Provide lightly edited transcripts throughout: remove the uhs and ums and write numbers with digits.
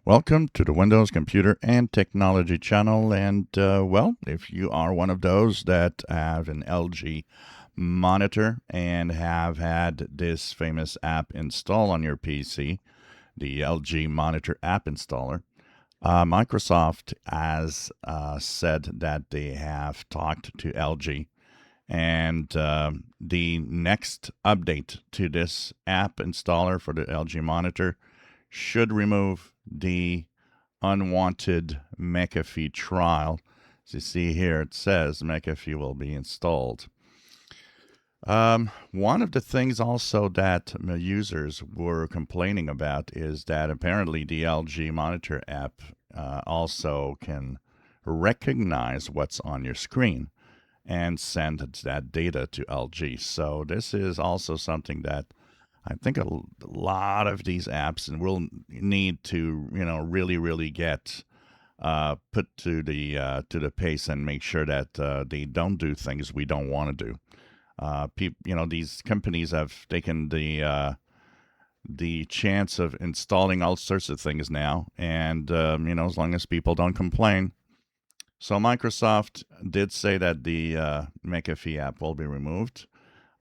Welcome to the Windows Computer and Technology channel. And, well, if you are one of those that have an LG monitor and have had this famous app installed on your PC, the LG Monitor App Installer, Microsoft has said that they have talked to LG. And the next update to this app installer for the LG monitor should remove the unwanted McAfee trial. As you see here, it says McAfee will be installed. One of the things also that users were complaining about is that apparently the LG Monitor app also can recognize what's on your screen and send that data to LG. So this is also something that I think a lot of these apps and will need to, really get put to the pace and make sure that they don't do things we don't want to do. These companies have taken the chance of installing all sorts of things now, and as long as people don't complain. So Microsoft did say that the McAfee app will be removed.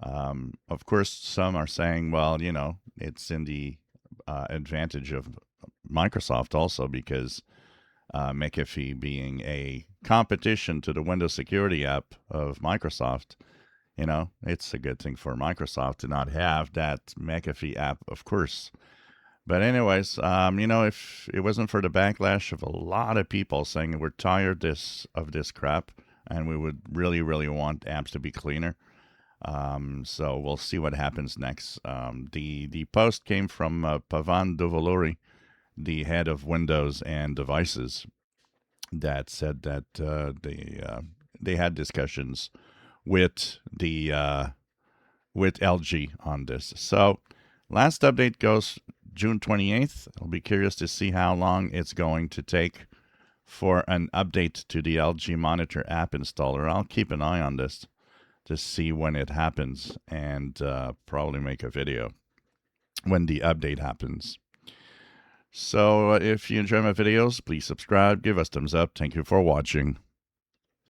Of course, some are saying, well, it's in the advantage of Microsoft also because McAfee being a competition to the Windows security app of Microsoft, it's a good thing for Microsoft to not have that McAfee app, of course. But anyways, if it wasn't for the backlash of a lot of people saying we're tired of this crap and we would really, really want apps to be cleaner. So we'll see what happens next. The post came from Pavan Dovaluri, the head of Windows and devices, that said that they had discussions with with LG on this. So last update goes June 28th. I'll be curious to see how long it's going to take for an update to the LG Monitor app installer. I'll keep an eye on this to see when it happens and probably make a video when the update happens. So if you enjoy my videos, please subscribe, give us thumbs up. Thank you for watching.